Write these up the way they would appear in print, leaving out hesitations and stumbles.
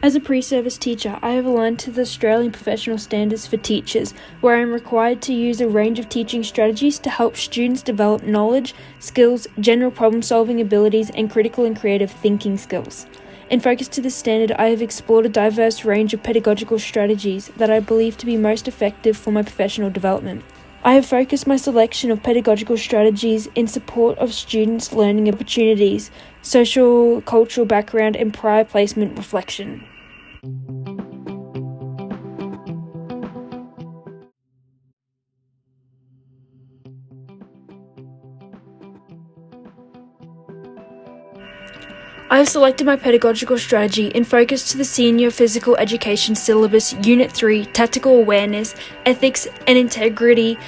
As a pre-service teacher, I have aligned to the Australian Professional Standards for Teachers, where I am required to use a range of teaching strategies to help students develop knowledge, skills, general problem-solving abilities, and critical and creative thinking skills. In focus to this standard, I have explored a diverse range of pedagogical strategies that I believe to be most effective for my professional development. I have focused my selection of pedagogical strategies in support of students' learning opportunities, social, cultural background, and prior placement reflection. I have selected my pedagogical strategy in focus to the Senior Physical Education Syllabus Unit 3, Tactical Awareness, Ethics and Integrity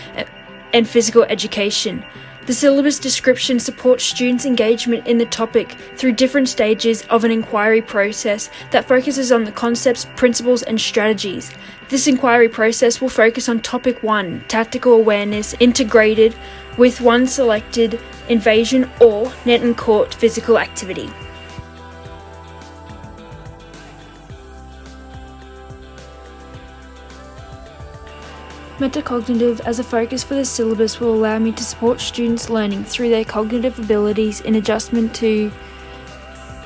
and Physical Education. The syllabus description supports students' engagement in the topic through different stages of an inquiry process that focuses on the concepts, principles, and strategies. This inquiry process will focus on Topic 1, Tactical Awareness, integrated with one selected invasion or net and court physical activity. Metacognitive as a focus for the syllabus will allow me to support students' learning through their cognitive abilities in adjustment to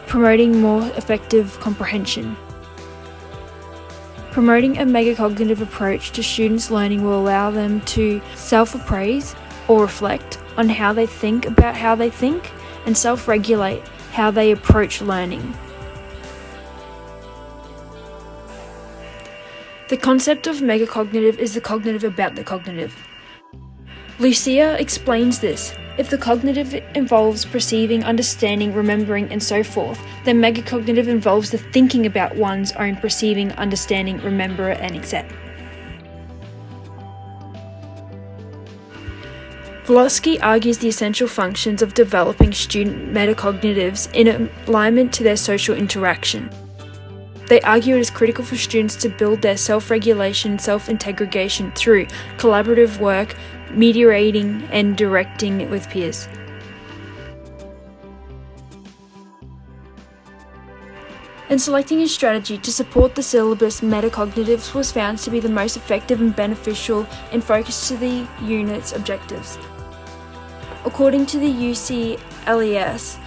promoting more effective comprehension. Promoting a megacognitive approach to students' learning will allow them to self-appraise or reflect on how they think about how they think and self-regulate how they approach learning. The concept of megacognitive is the cognitive about the cognitive. Lucia explains this. If the cognitive involves perceiving, understanding, remembering, and so forth, then megacognitive involves the thinking about one's own perceiving, understanding, remember, and etc. Volotsky argues the essential functions of developing student metacognitives in alignment to their social interaction. They argue it is critical for students to build their self-regulation, self-integration through collaborative work, mediating and directing with peers. In selecting a strategy to support the syllabus, metacognitives was found to be the most effective and beneficial in focus to the unit's objectives. According to the UCLES,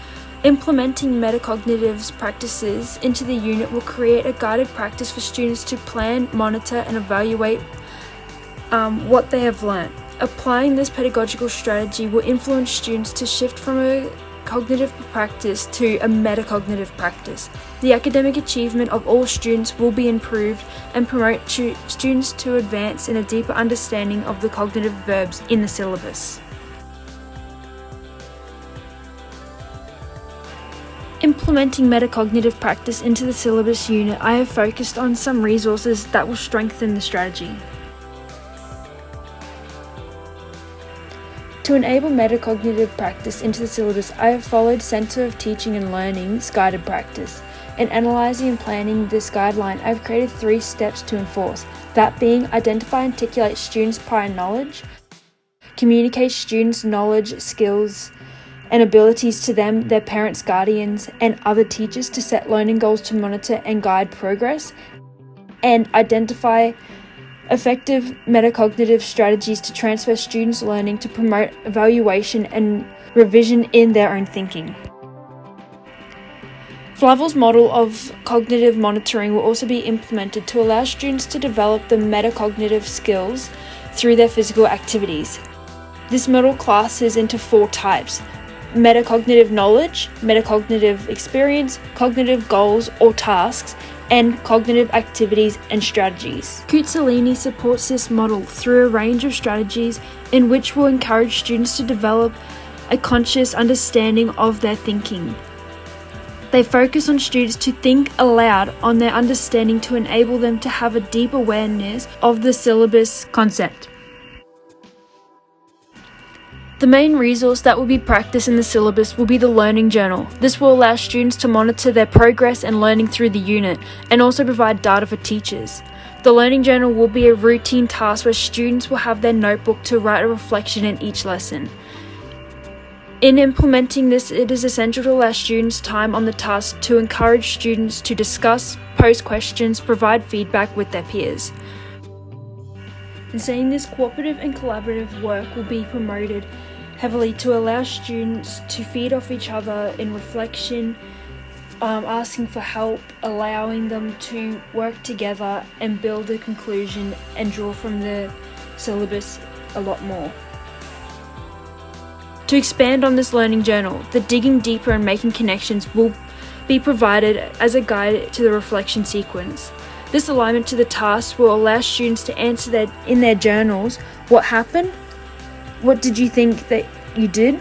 implementing metacognitives practices into the unit will create a guided practice for students to plan, monitor, and evaluate what they have learned. Applying this pedagogical strategy will influence students to shift from a cognitive practice to a metacognitive practice. The academic achievement of all students will be improved and promote students to advance in a deeper understanding of the cognitive verbs in the syllabus. Implementing metacognitive practice into the syllabus unit, I have focused on some resources that will strengthen the strategy. To enable metacognitive practice into the syllabus, I have followed Centre of Teaching and Learning's guided practice. In analysing and planning this guideline, I have created 3 steps to enforce, that being identify and articulate students' prior knowledge, communicate students' knowledge, skills, and abilities to them, their parents, guardians, and other teachers to set learning goals to monitor and guide progress, and identify effective metacognitive strategies to transfer students' learning to promote evaluation and revision in their own thinking. Flavel's model of cognitive monitoring will also be implemented to allow students to develop the metacognitive skills through their physical activities. This model classes into 4 types: metacognitive knowledge, metacognitive experience, cognitive goals or tasks, and cognitive activities and strategies. Cuzzolini supports this model through a range of strategies in which will encourage students to develop a conscious understanding of their thinking. They focus on students to think aloud on their understanding to enable them to have a deep awareness of the syllabus concept. The main resource that will be practiced in the syllabus will be the learning journal. This will allow students to monitor their progress and learning through the unit and also provide data for teachers. The learning journal will be a routine task where students will have their notebook to write a reflection in each lesson. In implementing this, it is essential to allow students time on the task to encourage students to discuss, pose questions, provide feedback with their peers. In saying this, cooperative and collaborative work will be promoted heavily to allow students to feed off each other in reflection, asking for help, allowing them to work together and build a conclusion and draw from the syllabus a lot more. To expand on this learning journal, the digging deeper and making connections will be provided as a guide to the reflection sequence. This alignment to the task will allow students to answer in their journals what happened, what did you think that you did,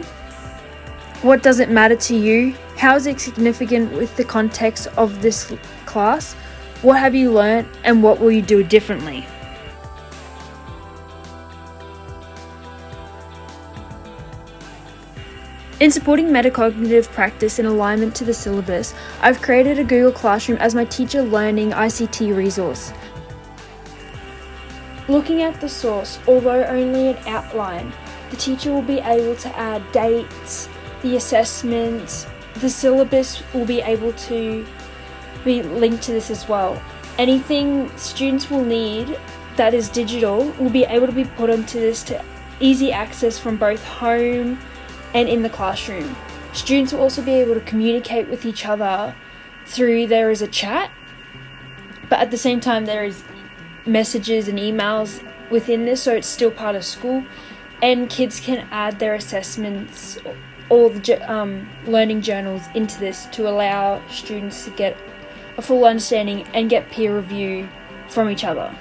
what does it matter to you, how is it significant with the context of this class, what have you learnt, and what will you do differently. In supporting metacognitive practice in alignment to the syllabus, I've created a Google Classroom as my teacher learning ICT resource. Looking at the source, although only an outline, the teacher will be able to add dates, the assessments, the syllabus will be able to be linked to this as well. Anything students will need that is digital will be able to be put onto this to easy access from both home and in the classroom. Students will also be able to communicate with each other there is a chat, but at the same time there is messages and emails within this, so it's still part of school, and kids can add their assessments or the learning journals into this to allow students to get a full understanding and get peer review from each other.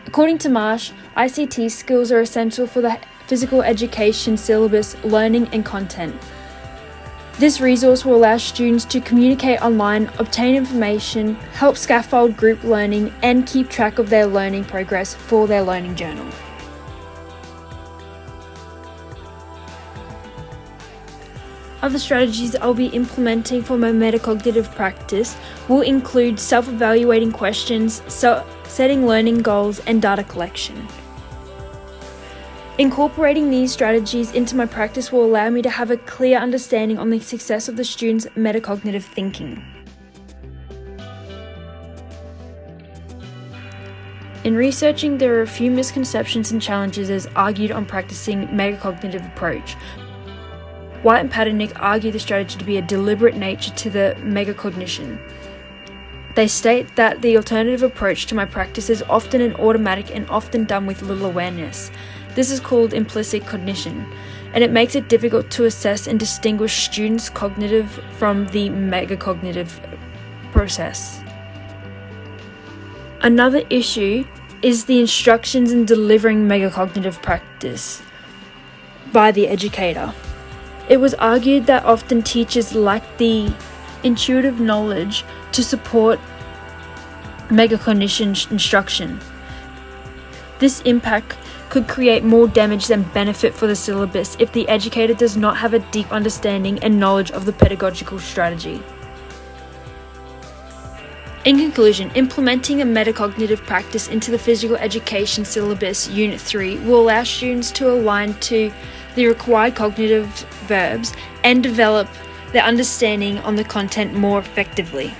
According to Marsh, ICT skills are essential for the physical education syllabus, learning and content. This resource will allow students to communicate online, obtain information, help scaffold group learning, and keep track of their learning progress for their learning journal. Other strategies I'll be implementing for my metacognitive practice will include self-evaluating questions, setting learning goals, and data collection. Incorporating these strategies into my practice will allow me to have a clear understanding on the success of the students' metacognitive thinking. In researching, there are a few misconceptions and challenges as argued on practicing metacognitive approach. White and Paternick argue the strategy to be a deliberate nature to the megacognition. They state that the alternative approach to my practice is often an automatic and often done with little awareness. This is called implicit cognition, and it makes it difficult to assess and distinguish students' cognitive from the megacognitive process. Another issue is the instructions in delivering megacognitive practice by the educator. It was argued that often teachers lack the intuitive knowledge to support megacognition instruction. This impact could create more damage than benefit for the syllabus if the educator does not have a deep understanding and knowledge of the pedagogical strategy. In conclusion, implementing a metacognitive practice into the physical education syllabus Unit 3 will allow students to align to the required cognitive verbs and develop their understanding on the content more effectively.